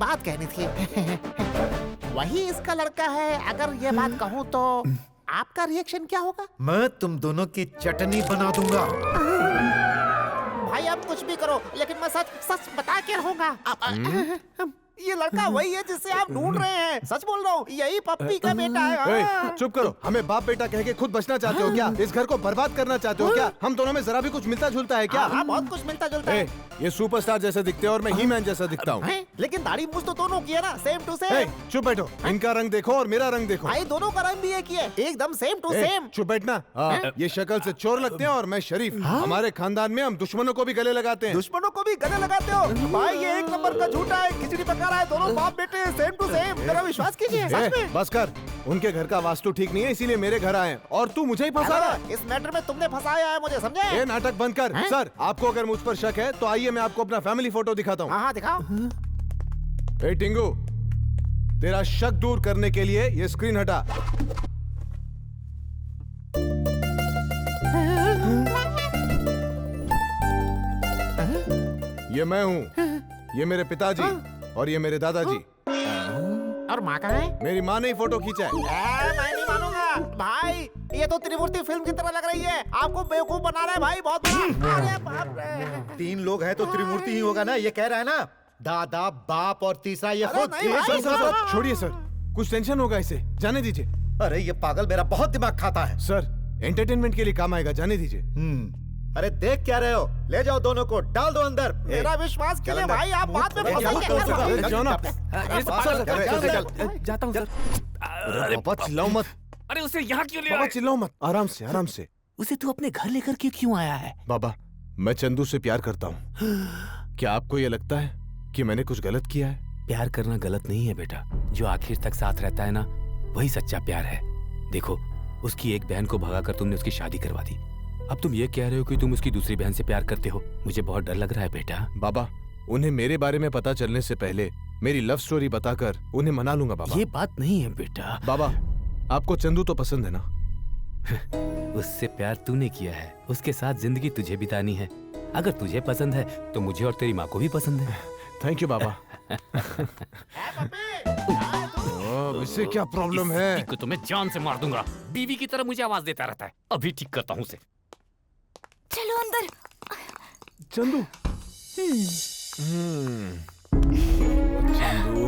बात कहनी थी। वही इसका लड़का है। अगर ये बात कहूँ तो आपका रिएक्शन क्या होगा? मैं तुम दोनों की चटनी बना दूंगा। भाई आप कुछ भी करो, लेकिन मैं सच सच बता के रहूंगा। ये लड़का वही है जिसे आप ढूंढ रहे हैं। सच बोल रहा हूँ, यही पप्पी का बेटा है। चुप करो। हमें बाप बेटा कह के खुद बचना चाहते हो क्या? इस घर को बर्बाद करना चाहते हो क्या? हम दोनों में जरा भी कुछ मिलता जुलता है क्या? हाँ, बहुत कुछ मिलता जुलता है। ये सुपरस्टार जैसे दिखते हैं और मैं ही मैन जैसा दिखता हूँ। लेकिन दाढ़ी मूछ तो दोनों की है ना, सेम टू सेम। चुप बैठो। इनका रंग देखो और मेरा रंग देखो। भाई दोनों का रंग भी एक ही है, एकदम सेम टू सेम। चुप बैठना। ये शक्ल से चोर लगते हैं और मैं शरीफ। हमारे खानदान में हम दुश्मनों को भी गले लगाते हैं। दुश्मनों को भी गले लगाते हो? भाई ये एक नंबर का झूठा है, खिचड़ी पका रहा है। दोनों बाप बेटे सेम टू सेम। मेरा विश्वास कीजिए, सच में। बस कर। उनके घर का वास्तु ठीक नहीं है, इसीलिए मेरे घर आए और तू मुझे ही फंसा रहा है। इस मैटर में तुमने फंसाया है मुझे, समझे? ये नाटक बंद कर। सर, आपको अगर मुझ पर शक है तो आइए मैं आपको अपना फैमिली फोटो दिखाता हूँ। हाँ दिखाओ। ए टिंगू, तेरा शक दूर करने के लिए ये स्क्रीन हटा। ये मैं हूँ, ये मेरे पिताजी और ये मेरे दादाजी। और माँ कहाँ है? मेरी माँ ने ही फोटो खींचा है। मैं नहीं मानूंगा भाई, ये तो त्रिमूर्ति फिल्म की तरह लग रही है। आपको बेवकूफ बना रहा है भाई, बहुत बड़ा। अरे बाप रे। 3 लोग हैं तो त्रिमूर्ति ही होगा ना, ये कह रहा है ना। दादा, बाप और तीसरा ये खुद। सर, छोड़िए सर, कुछ टेंशन होगा इसे, जाने दीजिए। अरे ये पागल मेरा बहुत दिमाग खाता है। सर, एंटरटेनमेंट के लिए काम आएगा, जाने दीजिए। अरे देख क्या रहे हो? ले जाओ दोनों को, डाल दो अंदर। मेरा विश्वास कीजिए भाई, आप बाद में फंसाएंगे। जाता हूँ सर। अरे बाबा चिल्लाओ मत। अरे उसे यहाँ क्यों ले बाबा आए? चिल्लाओ मत, आराम से आराम से। उसे तू अपने घर लेकर के क्यों आया है? बाबा, मैं चंदू से प्यार करता हूँ। क्या आपको ये लगता है कि मैंने कुछ गलत किया है? प्यार करना गलत नहीं है बेटा, जो आखिर तक साथ रहता है ना, वही सच्चा प्यार है। देखो, उसकी एक बहन को भगाकर तुमने उसकी शादी करवा दी। अब तुम ये कह रहे हो कि तुम उसकी दूसरी बहन से प्यार करते हो। मुझे बहुत डर लग रहा है बेटा। बाबा, उन्हें मेरे बारे में पता चलने से पहले मेरी लव स्टोरी बताकर उन्हें मना लूंगा बाबा। ये बात नहीं है बेटा। बाबा, आपको चंदू तो पसंद है ना? उससे प्यार तूने किया है, उसके साथ जिंदगी तुझे बितानी है। अगर तुझे पसंद है तो मुझे और तेरी माँ को भी पसंद है। थैंक यू बाबा। इससे क्या प्रॉब्लम है? तो मैं जान से मार दूंगा। बीवी की तरह मुझे आवाज देता रहता है। अभी ठीक करता हूँ उसे। चलो अंदर। चंदू। चंदू।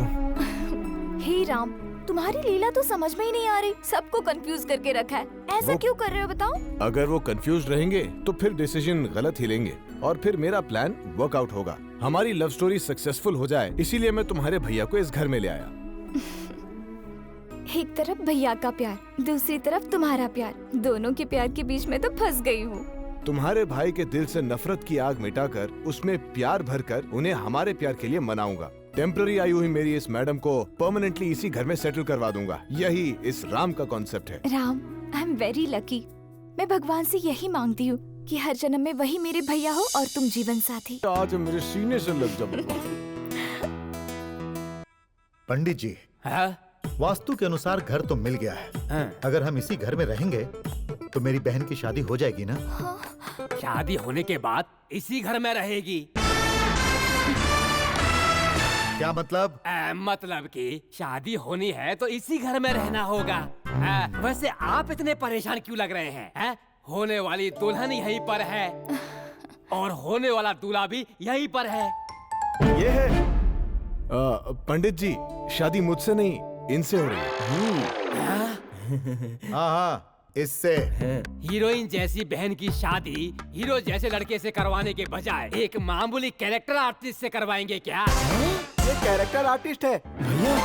हे राम, तुम्हारी लीला तो समझ में ही नहीं आ रही। सबको कंफ्यूज करके रखा है। ऐसा क्यों कर रहे हो बताओ? अगर वो कंफ्यूज रहेंगे तो फिर डिसीजन गलत ही लेंगे और फिर मेरा प्लान वर्कआउट होगा। हमारी लव स्टोरी सक्सेसफुल हो जाए, इसीलिए मैं तुम्हारे भैया को इस घर में ले आया। एक तरफ भैया का प्यार, दूसरी तरफ तुम्हारा प्यार। दोनों के प्यार के बीच में तो फंस गई हूँ। तुम्हारे भाई के दिल से नफरत की आग मिटाकर उसमें प्यार भरकर उन्हें हमारे प्यार के लिए मनाऊंगा। टेम्पररी आई हुई मेरी इस मैडम को परमानेंटली इसी घर में सेटल करवा दूंगा। यही इस राम का कॉन्सेप्ट है। Ram, I am very lucky. मैं भगवान से यही मांगती हूँ कि हर जन्म में वही मेरे भैया हो और तुम जीवन साथी। आज मेरे सीने से लग जा। पंडित जी, वास्तु के अनुसार घर तो मिल गया है। अगर हम इसी घर में रहेंगे तो मेरी बहन की शादी हो जाएगी ना? शादी होने के बाद इसी घर में रहेगी। क्या मतलब? मतलब कि शादी होनी है तो इसी घर में रहना होगा। वैसे आप इतने परेशान क्यों लग रहे हैं? होने वाली दुल्हन यहीं पर है और होने वाला दूल्हा भी यहीं पर है। ये है पंडित जी, शादी मुझसे नहीं इनसे हो रही है। हाँ, इससे। हीरोइन जैसी बहन की शादी हीरो जैसे लड़के से करवाने के बजाय एक मामूली कैरेक्टर आर्टिस्ट से करवाएंगे क्या? ये कैरेक्टर आर्टिस्ट है भैया।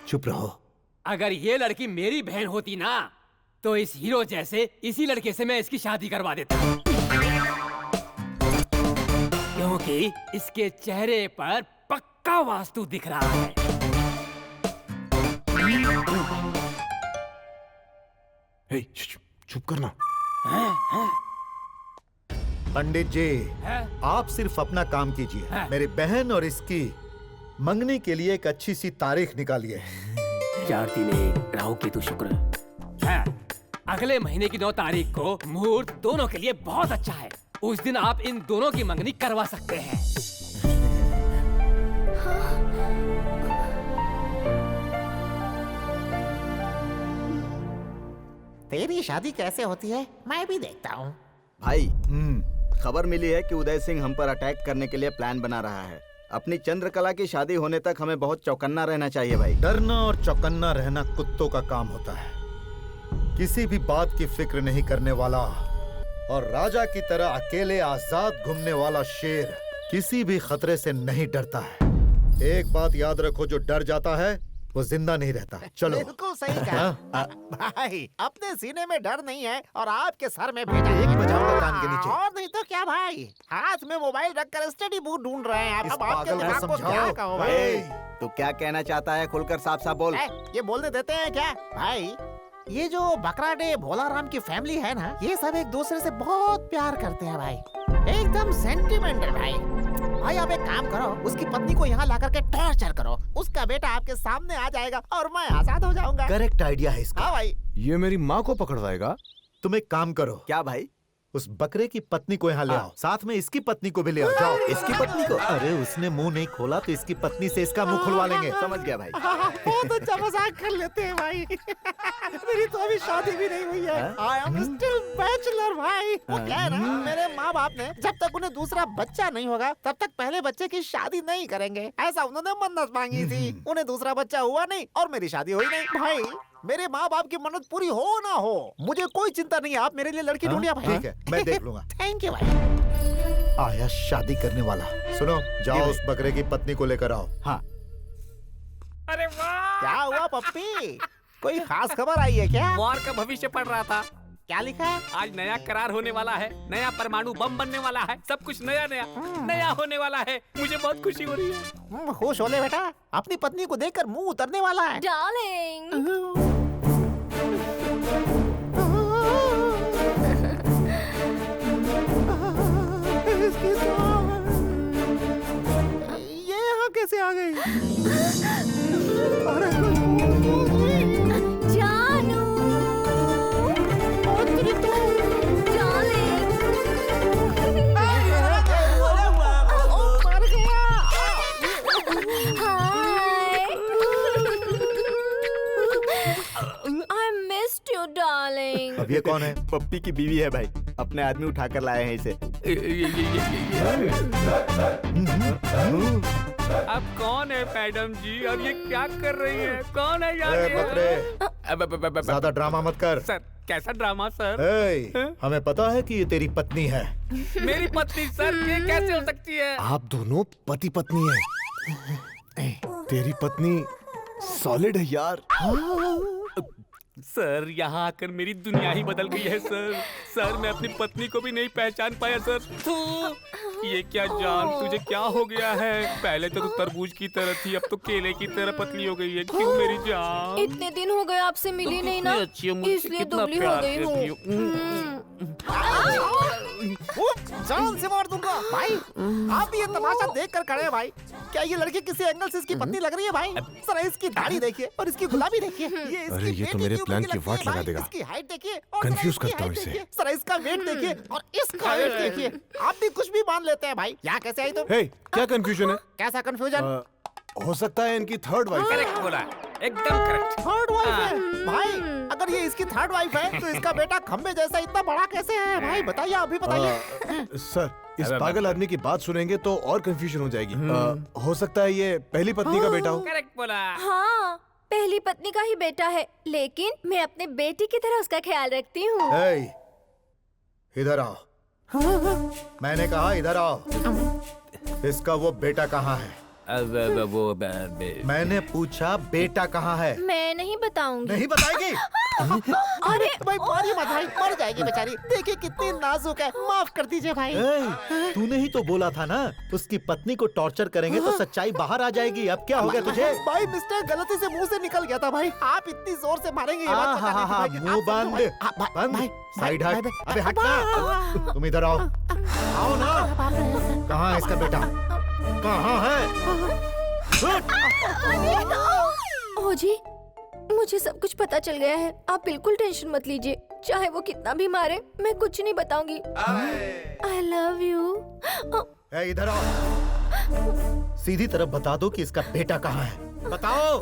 चुप रहो। अगर ये लड़की मेरी बहन होती ना तो इस हीरो जैसे इसी लड़के से मैं इसकी शादी करवा देता, क्योंकि इसके चेहरे पर पक्का वास्तु दिख रहा है। चुप करना। पंडित जी, आप सिर्फ अपना काम कीजिए। मेरी बहन और इसकी मंगनी के लिए एक अच्छी सी तारीख निकालिए। 4 दिन राहु केतु शुक्र। अगले महीने की 9 तारीख को मुहूर्त दोनों के लिए बहुत अच्छा है। उस दिन आप इन दोनों की मंगनी करवा सकते हैं। तेरी शादी कैसे होती है मैं भी देखता हूँ। भाई खबर मिली है कि उदय सिंह हम पर अटैक करने के लिए प्लान बना रहा है। अपनी चंद्रकला की शादी होने तक हमें बहुत चौकन्ना रहना चाहिए भाई। डरना और चौकन्ना रहना कुत्तों का काम होता है। किसी भी बात की फिक्र नहीं करने वाला और राजा की तरह अकेले आजाद घूमने वाला शेर किसी भी खतरे से नहीं डरता है। एक बात याद रखो, जो डर जाता है वो जिंदा नहीं रहता। चलो। बिल्कुल सही कहा भाई, अपने सीने में डर नहीं है और आपके सर में भेजा है कि बजाऊंगा कान के नीचे। और नहीं तो क्या भाई, हाथ में मोबाइल रखकर स्टडी बुक ढूंढ रहे हैं। अब आपके दिमाग को क्या कहो भाई। तो क्या कहना चाहता है, खुलकर साफ साफ बोल। ये बोलने देते हैं क्या भाई? ये जो बकराडे भोलाराम की फैमिली है ना, ये सब एक दूसरे से बहुत प्यार करते हैं भाई, एकदम सेंटिमेंटल भाई। भाई आप एक काम करो, उसकी पत्नी को यहाँ ला करके टॉर्चर करो, उसका बेटा आपके सामने आ जाएगा और मैं आजाद हो जाऊंगा। करेक्ट आइडिया है इसका। हाँ भाई। ये मेरी माँ को पकड़वाएगा। तुम एक काम करो। क्या भाई? उस बकरे की पत्नी को यहाँ ले आओ, साथ में इसकी पत्नी को भी ले आओ। जाओ। इसकी पत्नी को? अरे उसने मुंह नहीं खोला तो इसकी पत्नी से इसका मुंह खुलवा लेंगे। समझ गया भाई। बहुत अच्छा मजाक कर लेते हैं भाई। मेरी तो अभी शादी भी नहीं हुई है। I am still bachelor भाई। वो क्या है ना, मेरे माँ बाप ने जब तक उन्हें दूसरा बच्चा नहीं होगा तब तक पहले बच्चे की शादी नहीं करेंगे, ऐसा उन्होंने मन्नत मांगी थी। उन्हें दूसरा बच्चा हुआ नहीं और मेरी शादी हुई नहीं। भाई मेरे माँ बाप की मन्नत पूरी हो ना हो मुझे कोई चिंता नहीं है, आप मेरे लिए लड़की ढूंढिए भाई। ठीक है, मैं देख लूंगा। थैंक यू भाई। आया शादी करने वाला। सुनो, जाओ उस बकरे की पत्नी को लेकर आओ। हाँ। अरे वाह, क्या हुआ पप्पी, कोई खास खबर आई है क्या? वॉर का भविष्य पढ़ रहा था। क्या लिखा है? आज नया करार होने वाला है, नया परमाणु बम बनने वाला है, सब कुछ नया नया नया होने वाला है। मुझे बहुत खुशी हो रही है। खुश हो ले बेटा, अपनी पत्नी को देखकर मुंह उतरने वाला है। डार्लिंग, ये यहाँ कैसे आ गई? अरे जानू, डार्लिंग। अब ये कौन है? पप्पी की बीवी है भाई, अपने आदमी उठा कर लाए हैं इसे। अब कौन है मैडम जी, अब ये क्या कर रही है, कौन है यार? बकरे, ज्यादा ड्रामा मत कर। सर कैसा ड्रामा सर? हमें पता है कि ये तेरी पत्नी है। मेरी पत्नी सर, ये कैसे हो सकती है? आप दोनों पति पत्नी हैं। तेरी पत्नी सॉलिड है यार। सर यहाँ आकर मेरी दुनिया ही बदल गई है सर। सर मैं अपनी पत्नी को भी नहीं पहचान पाया सर। थू, ये क्या जान, तुझे क्या हो गया है? पहले तो तू तरबूज की तरह थी, अब तो केले की तरह पतली हो गई है। क्यों मेरी जान? इतने दिन हो गए आपसे मिली नहीं ना, इसलिए दुबली हो गई हूँ। जान से मार दूंगा भाई। आप भी ये तमाशा देख कर खड़े हैं भाई। क्या ये लड़की किसी एंगल से इसकी पत्नी लग रही है भाई? सर इसकी दाढ़ी देखिए और इसकी गुलाबी देखिए। अरे ये तो मेरे प्लान की वाट लगा देगा। इसकी हाइट देखिए और कंफ्यूज करता हूँ इसे। सर इसका वेट देखिए और इसका वेट देखिए। आप भी कुछ भी मान लेते हैं भाई। यहाँ कैसे आई तुम? हे, क्या कंफ्यूजन है? कैसा कंफ्यूजन? हो सकता है इनकी थर्ड वाइफ। करेक्ट बोला, एकदम करेक्ट। थर्ड वाइफ है भाई? अगर ये इसकी थर्ड वाइफ है तो इसका बेटा खंबे जैसा इतना बड़ा कैसे है भाई? बताइए, अभी बताइए। सर इस पागल आदमी की बात सुनेंगे तो और कंफ्यूजन हो जाएगी। हो सकता है ये पहली पत्नी का बेटा हो। करेक्ट बोला। हाँ, पहली पत्नी का ही बेटा है, लेकिन मैं अपने बेटी की तरह उसका ख्याल रखती हूँ। इधर आओ। मैंने कहा इधर आओ। इसका वो बेटा कहाँ है? मैंने पूछा बेटा कहाँ है? मैं नहीं बताऊंगी। नहीं बताएगी? अरे भाई मारिए मत भाई, मर जाएगी बेचारी। देखिए कितनी नाजुक है, माफ कर दीजिए भाई। तूने ही तो बोला था ना उसकी पत्नी को टॉर्चर करेंगे तो सच्चाई बाहर आ जाएगी। अब क्या हो गया तुझे? भाई मिस्टेक गलती से मुंह से निकल गया था भाई। आप इतनी जोर से मारेंगे ये बात पता नहीं थी भाई। मुंह बंद बंद। साइड हट। अबे हटना। तुम इधर आओ। आओ ना। कहाँ है इसका बेटा? कहाँ है? ओ जी, मुझे सब कुछ पता चल गया है। आप बिल्कुल टेंशन मत लीजिए, चाहे वो कितना भी मारे मैं कुछ नहीं बताऊंगी। I love you। इधर आओ। सीधी तरफ बता दो कि इसका बेटा कहाँ है। बताओ।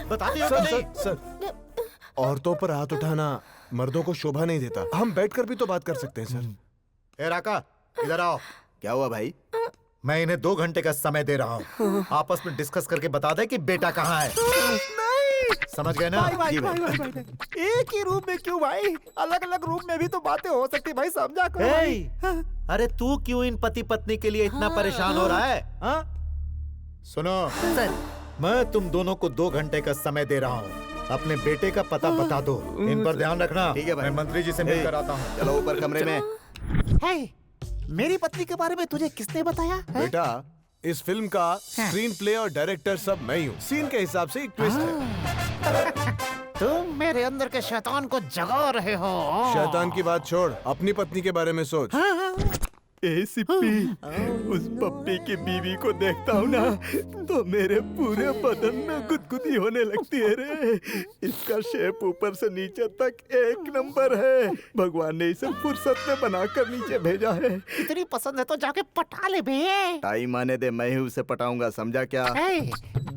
बताती हो सर कि नहीं? सर सर, औरतों पर हाथ उठाना मर्दों को शोभा नहीं देता। हम बैठकर भी तो बात कर सकते हैं सर। ए राका, इधर आओ। क्या हुआ भाई? मैं इन्हें 2 घंटे का समय दे रहा हूँ। आपस में डिस्कस करके बता दे कि बेटा कहाँ है। नहीं समझ गए ना? भाई जी भाई भाई। भाई भाई भाई। एक ही रूम में क्यों भाई? अलग अलग रूम में भी तो बातें हो सकती भाई, समझा करो भाई। ए, अरे तू क्यों इन पति पत्नी के लिए इतना परेशान हो रहा है? हाँ? सुनो सर मैं तुम दोनों को 2 घंटे का समय दे रहा हूँ। अपने बेटे का पता बता दो। इन पर ध्यान रखना। ठीक है भाई। मैं मंत्री जी से मिलकर आता हूँ। चलो ऊपर कमरे में। है मेरी पत्नी के बारे में तुझे किसने बताया है? बेटा, इस फिल्म का स्क्रीन प्ले और डायरेक्टर सब मैं ही हूँ। सीन के हिसाब से एक ट्विस्ट है। तुम मेरे अंदर के शैतान को जगा रहे हो। शैतान की बात छोड़, अपनी पत्नी के बारे में सोच। ए सिप्पी, उस पप्पी की बीवी को देखता हूँ ना तो मेरे पूरे बदन में गुदगुदी होने लगती है रे। इसका शेप ऊपर से नीचे तक 1 नंबर है। भगवान ने इसे फुर्सत में बनाकर नीचे भेजा है। इतनी पसंद है तो जाके पटा ले बे। टाइम आने दे, मैं ही उसे पटाऊंगा, समझा क्या? है,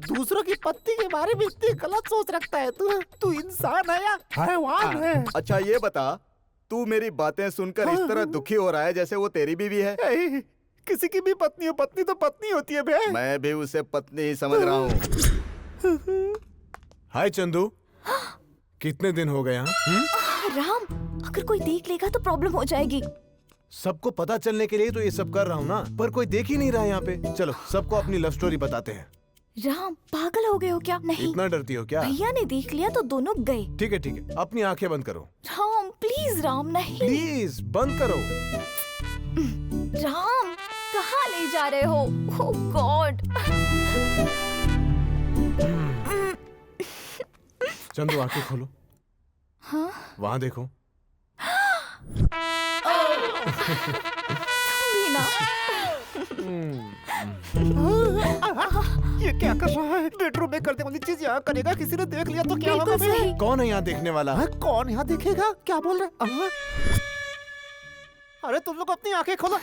दूसरों की पत्नी के बारे में इतनी गलत सोच रखता है तू। तू इंसान है या हैवान है? अच्छा ये बता, तू मेरी बातें सुनकर इस तरह दुखी हो रहा है जैसे वो तेरी बीवी है। है, किसी की भी पत्नी हो, पत्नी तो पत्नी होती है बे। मैं भी उसे पत्नी ही समझ रहा हूँ। हाय चंदू, कितने दिन हो गए? राम, अगर कोई देख लेगा तो प्रॉब्लम हो जाएगी। सबको पता चलने के लिए तो ये सब कर रहा हूँ ना, पर कोई देख ही नहीं रहा यहाँ पे। चलो सबको अपनी लव स्टोरी बताते हैं। राम, पागल हो गए हो क्या? नहीं, इतना डरती हो क्या? भैया ने देख लिया तो दोनों गए। ठीक है, अपनी आंखें बंद करो। राम प्लीज, राम नहीं। प्लीज बंद करो। राम, कहाँ ले जा रहे हो? ओह गॉड। चंदू आंखें खोलो। हाँ? वहाँ देखो। भी ना। ये क्या कर रहा है? बेडरूम में करने वाली चीज यहाँ करेगा, किसी ने देख लिया तो क्या होगा? बिल्कुल सही। कौन है यहाँ देखने वाला? हाँ, कौन यहाँ देखेगा? क्या बोल रहे? अरे तुम लोग अपनी आंखें खोलो।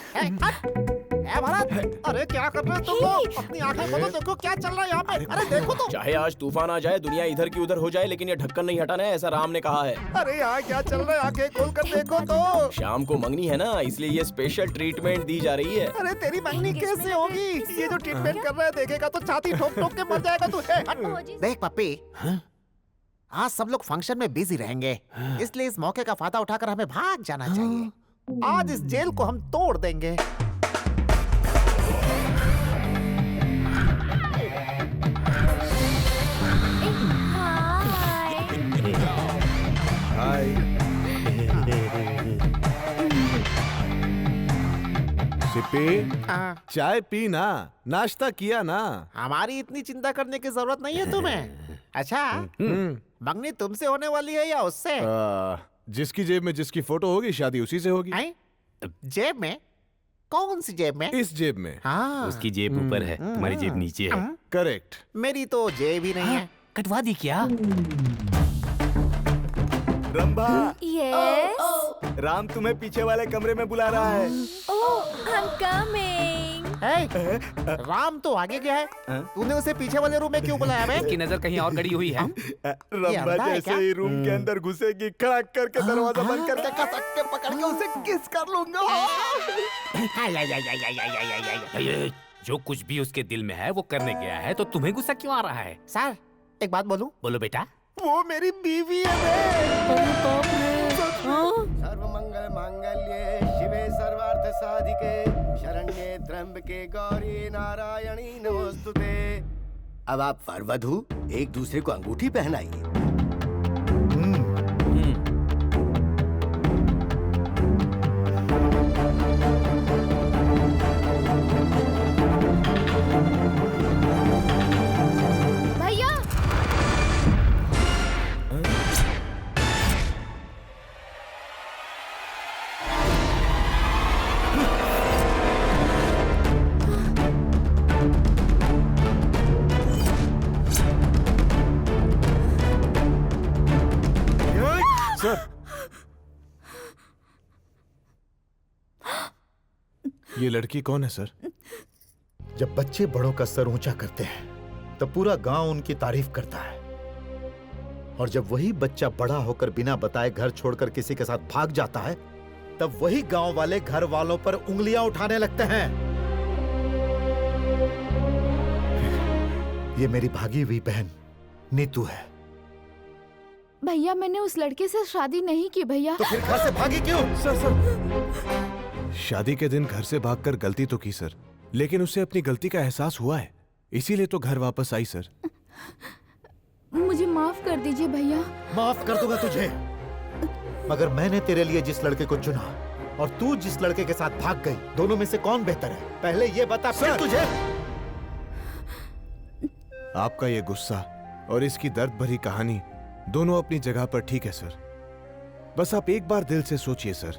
भारत, अरे क्या कर रहे हो तुम लोग? अपनी आंखें खोलो, देखो क्या चल रहा है यहाँ पे। अरे देखो तो। चाहे आज तूफान आ जाए, दुनिया इधर की उधर हो जाए, लेकिन ये ढक्कन नहीं हटाना है, ऐसा राम ने कहा है। अरे यहाँ क्या चल रहा है? आंखें खोल कर देखो तो। शाम को मंगनी है ना, इसलिए ये स्पेशल ट्रीटमेंट दी जा रही है। अरे तेरी मंगनी कैसे होगी? ये जो ट्रीटमेंट कर रहा है देखेगा तो छाती ठोक ठोक के मर जाएगा तू। देख पप्पी, आज सब लोग फंक्शन में बिजी रहेंगे, इसलिए इस मौके का फायदा उठाकर हमें भाग जाना चाहिए। आज इस जेल को हम तोड़ देंगे। हाय। सिप्पी, चाय पी ना, नाश्ता किया ना। हमारी इतनी चिंता करने की जरूरत नहीं है तुम्हें। अच्छा, मंगनी तुमसे होने वाली है या उससे? जिसकी जेब में जिसकी फोटो होगी, शादी उसी से होगी। हैं? जेब में? कौन सी जेब में? इस जेब में। हाँ, उसकी जेब ऊपर है, तुम्हारी जेब नीचे है। करेक्ट। मेरी तो जेब ही नहीं है। कटवा दी क्या? रंभा, यस। राम तुम्हें पीछे वाले कमरे में बुला रहा है। ओह, आई एम कमिंग। राम तो आगे गया है, तूने उसे पीछे वाले रूम में क्यों बुलाया बे? उसकी नजर कहीं और गड़ी हुई है। रंभा अंधा है जैसे क्या? ही रूम के अंदर घुसेगी, खड़क करके दरवाजा बंद करके कसक के पकड़ के उसे किस कर लूंगा। ये जो कुछ भी उसके दिल में है वो करने गया है, तो तुम्हें गुस्सा क्यों आ रहा है? सर, एक बात बोलूं? बोलो बेटा। वो मेरी बीवी है बे। सर्वमंगल मांगल्ये शिवे सर्वार्थ साधिके शरण्ये त्र्यंबके गौरी नारायणी नमोस्तुते। अब आप वरवधू एक दूसरे को अंगूठी पहनाइए। भैया, सर, ये लड़की कौन है सर? जब बच्चे बड़ों का सर ऊंचा करते हैं तब पूरा गांव उनकी तारीफ करता है, और जब वही बच्चा बड़ा होकर बिना बताए घर छोड़कर किसी के साथ भाग जाता है तब वही गांव वाले घर वालों पर उंगलियां उठाने लगते हैं। ये मेरी भागी हुई बहन नीतू है। भैया मैंने उस लड़के से शादी नहीं की भैया। तो फिर घर से भागी क्यों? सर शादी के दिन घर से भागकर गलती तो की सर, लेकिन उसे अपनी गलती का एहसास हुआ है, इसीलिए तो घर वापस आई सर। मुझे माफ कर दीजिए भैया। माफ कर दूंगा तुझे, मगर मैंने तेरे लिए जिस लड़के को चुना और तू जिस लड़के के साथ भाग गई, दोनों में से कौन बेहतर है? पहले ये बता फिर तुझे। आपका ये गुस्सा और इसकी दर्द भरी कहानी दोनों अपनी जगह पर ठीक है सर। बस आप एक बार दिल से सोचिए सर,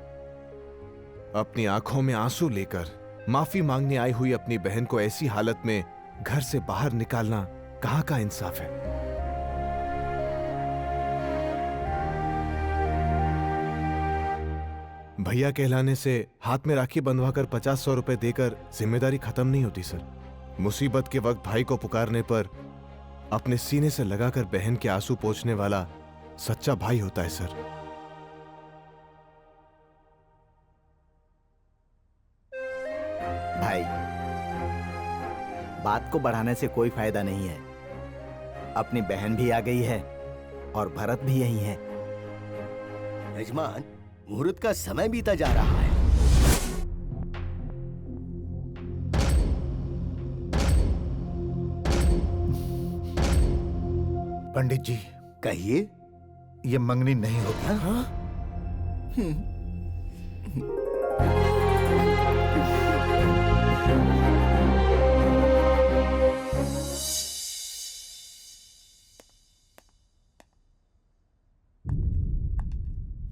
अपनी आंखों में आंसू लेकर माफी मांगने आई हुई अपनी बहन को ऐसी हालत में घर से बाहर निकालना कहां का इंसाफ है? भैया कहलाने से हाथ में राखी बंधवाकर 50-100 रुपए देकर जिम्मेदारी खत्म नहीं होती सर। मुसीबत के वक्त भाई को पुकारने पर अपने सीने से लगाकर बहन के आंसू पोंछने वाला सच्चा भाई होता है सर। भाई, बात को बढ़ाने से कोई फायदा नहीं है। अपनी बहन भी आ गई है और भरत भी यही है। यजमान, मुहूर्त का समय बीता जा रहा है। पंडित जी, कहिए। ये मंगनी नहीं होगी। हाँ?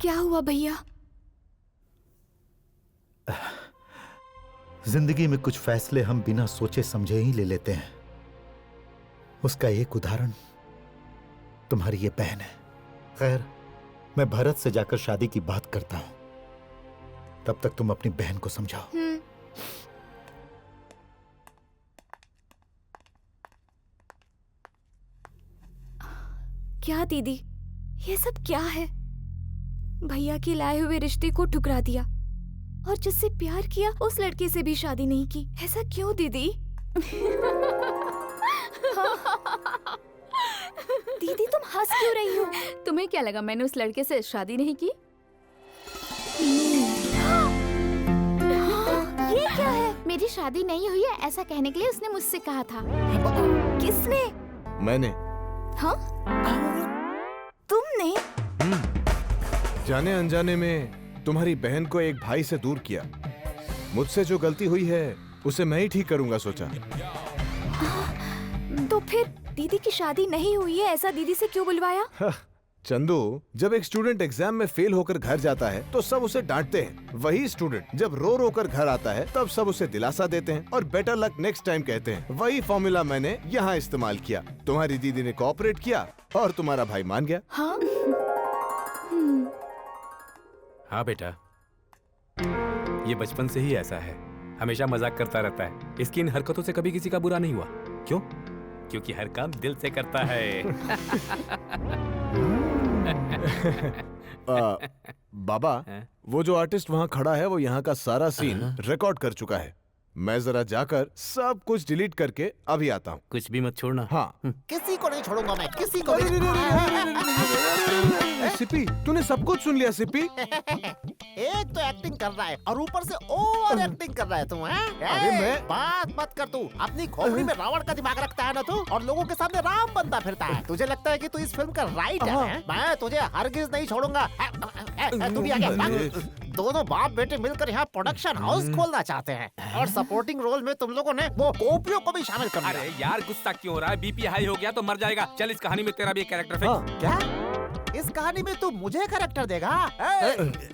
क्या हुआ भैया? जिंदगी में कुछ फैसले हम बिना सोचे समझे ही ले लेते हैं। उसका एक उदाहरण तुम्हारी ये बहन है। खैर, मैं भरत से जाकर शादी की बात करता हूं, तब तक तुम अपनी बहन को समझाओ। क्या दीदी, ये सब क्या है? भैया के लाए हुए रिश्ते को ठुकरा दिया और जिससे प्यार किया उस लड़के से भी शादी नहीं की। ऐसा क्यों दीदी? दीदी तुम हंस क्यों रही हो? तुम्हें क्या लगा मैंने उस लड़के से शादी नहीं की? ये क्या है? मेरी शादी नहीं हुई है ऐसा कहने के लिए उसने मुझसे कहा था। किसने? मैंने। हाँ? तुमने? जाने अनजाने में तुम्हारी बहन को एक भाई से दूर किया। मुझसे जो गलती हुई है उसे मैं ही ठीक करूंगा सोचा। तो फिर दीदी की शादी नहीं हुई है ऐसा दीदी से क्यों बुलवाया? चंदू, जब एक स्टूडेंट एग्जाम में फेल होकर घर जाता है तो सब उसे डांटते हैं। वही स्टूडेंट जब रो रो कर घर आता है तब सब उसे दिलासा देते हैं और बेटर लक नेक्स्ट टाइम कहते हैं। वही फॉर्मूला मैंने यहाँ इस्तेमाल किया। तुम्हारी दीदी ने कोऑपरेट किया और तुम्हारा भाई मान गया। हाँ? हाँ बेटा, ये बचपन से ही ऐसा है, हमेशा मजाक करता रहता है। इसकी इन हरकतों से कभी किसी का बुरा नहीं हुआ। क्यों? क्योंकि हर काम दिल से करता है। बाबा, वो जो आर्टिस्ट वहाँ खड़ा है वो यहाँ का सारा सीन रिकॉर्ड कर चुका है। मैं जरा जाकर सब कुछ डिलीट करके अभी आता हूँ। कुछ भी मत छोड़ना। हाँ। किसी को नहीं छोड़ूंगा मैं, किसी को नहीं। सिपी, तूने सब कुछ सुन लिया सिपी? एक तो एक्टिंग कर रहा है और ऊपर से ओवर एक्टिंग कर रहा है तू, हैं? अरे मैं बात मत कर तू। अपनी खोपड़ी में रावण का दिमाग रखता है ना तू, और लोगों के सामने राम बनता फिरता है। तुझे लगता है कि तू इस फिल्म का राइटर है? मैं तुझे हरगिज नहीं छोड़ूंगा। तू भी आ गया। दोनों बाप बेटे मिलकर यहाँ प्रोडक्शन हाउस खोलना चाहते हैं और सपोर्टिंग रोल में तुम लोगों ने वो गोपियों को भी शामिल कर दिया। अरे यार, गुस्सा क्यों हो रहा है? बीपी हाई हो गया तो मर जाएगा। चल, इस कहानी में तेरा भी एक कैरेक्टर फिक्स। क्या? इस कहानी में तू मुझे कैरेक्टर देगा?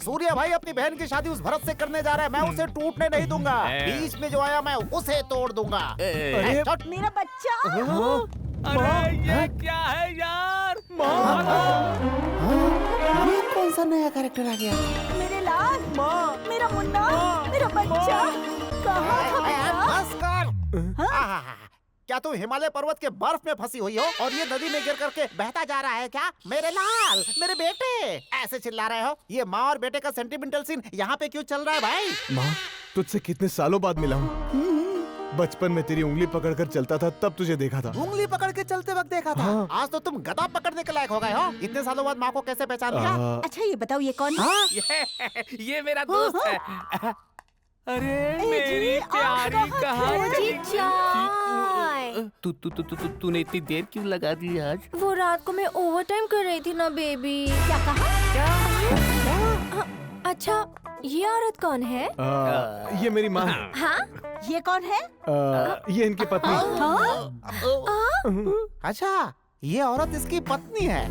सूर्या भाई अपनी बहन की शादी उस भरत से करने जा रहा है, मैं उसे टूटने नहीं दूंगा। बीच में जो आया मैं उसे तोड़ दूंगा। मेरा बच्चा। अरे ये क्या है यार? ये कौन सा नया कैरेक्टर आ गया? मेरे लाल, मेरा मुन्ना, मेरा बच्चा कहाँ था बेटा? बस कर। क्या तुम हिमालय पर्वत के बर्फ में फंसी हुई हो और ये नदी में गिर करके बहता जा रहा है क्या? मेरे लाल, मेरे बेटे, ऐसे चिल्ला रहे हो? ये माँ और बेटे का सेंटिमेंटल सीन यहाँ पे क्यों चल रहा है भाई? माँ, तुझसे कितने सालों बाद मिला हूँ। बचपन में तेरी उंगली पकड़कर चलता था, तब तुझे देखा था। उंगली पकड़ के चलते वक्त देखा था। हाँ। आज तो तुम गदा पकड़ने के लायक हो गए हो। इतने सालों बाद माँ को कैसे पहचान लिया? अच्छा ये बताओ ये कौन है? ये मेरा दोस्त है। अरे मेरी प्यारी कहानी। तूने इतनी देर क्यों लगा दी आज? वो रात को मैं ओवर टाइम कर रही थी ना बेबी। क्या कहा? अच्छा ये औरत कौन है? ये मेरी माँ है। हाँ? ये कौन है? ये इनकी पत्नी। अच्छा, ये औरत इसकी पत्नी है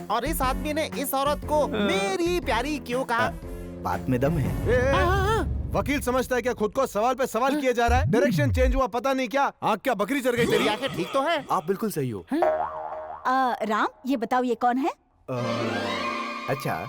और इस आदमी ने इस औरत को मेरी प्यारी क्यों कहा? बात में दम है। वकील समझता है क्या खुद को सवाल पे सवाल किया जा रहा है? डायरेक्शन चेंज हुआ पता नहीं क्या? आँख क्या बकरी चढ़ गई तेरी? आंखें ठीक तो है? आप बिल्कुल सही हो। राम ये बताओ ये कौन है? अच्छा,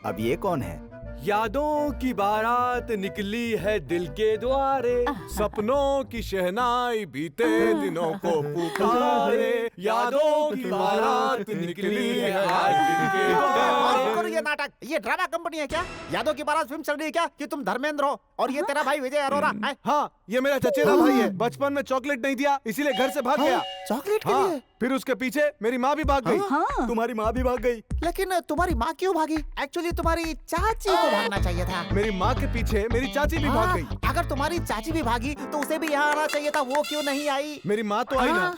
अब ये कौन है? यादों की बारात निकली है दिल के द्वारे, सपनों की शहनाई बीते दिनों को पुकारे। यादों की बारात निकली है आज दिल के और द्वारे। ये नाटक, ये ड्रामा कंपनी है क्या? यादों की बारात फिल्म चल रही है क्या कि तुम धर्मेंद्र हो और ये तेरा भाई विजय अरोरा है? हाँ, ये मेरा चचेरा भाई है। बचपन में चॉकलेट नहीं दिया, इसीलिए घर से भाग गया। चॉकलेट के हाँ, लिए? फिर उसके पीछे मेरी माँ भी भाग गई। हाँ। तुम्हारी माँ भी भाग गई। लेकिन तुम्हारी माँ क्यों भागी? एक्चुअली तुम्हारी चाची को भागना चाहिए था। मेरी माँ के पीछे मेरी चाची भी भाग गई। अगर तुम्हारी चाची भी भागी तो उसे भी यहाँ आना चाहिए था, वो क्यों नहीं आई? मेरी माँ तो आई ना।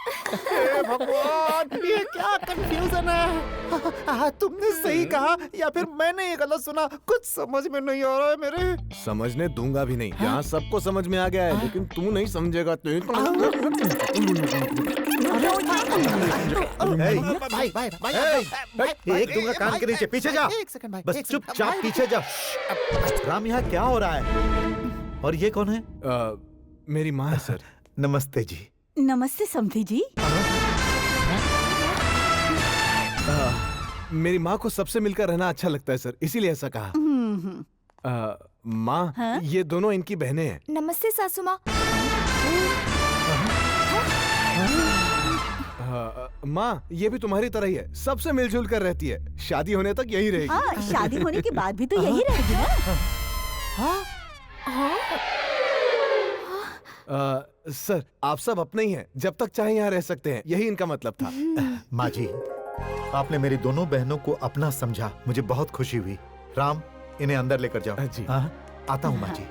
हे भगवान, ये क्या कंफ्यूजन है? तुमने सही कहा या फिर मैंने ये गलत सुना? कुछ समझ में नहीं आ रहा है मेरे। समझने दूंगा भी नहीं। यहाँ सबको समझ में आ गया है, लेकिन तू नहीं समझेगा। भाई भाई भाई एक दूंगा कान के नीचे, पीछे जा। एक सेकंड भाई, बस एक सेकंड, चुपचाप भाई। पीछे जा। राम, यहाँ क्या हो रहा है? और ये कौन है? मेरी माँ है सर। नमस्ते जी। नमस्ते समधी जी। मेरी माँ को सबसे मिलकर रहना अच्छा लगता है सर, इसीलिए ऐसा कहा। माँ, हाँ? ये दोनों इनकी बहनें हैं। नमस्ते सासू माँ। माँ, ये भी तुम्हारी तरह ही है, सबसे मिलजुल कर रहती है। शादी होने तक यही रहेगी। हाँ शादी होने के बाद भी तो यही रहेगी ना। सर, आप सब अपने ही हैं, जब तक चाहे यहाँ रह सकते हैं, यही इनका मतलब था। माँ जी, आपने मेरी दोनों बहनों को अपना समझा, मुझे बहुत खुशी हुई। राम, इन्हें अंदर लेकर जाओ। जी। हाँ, आता हूँ माँ जी।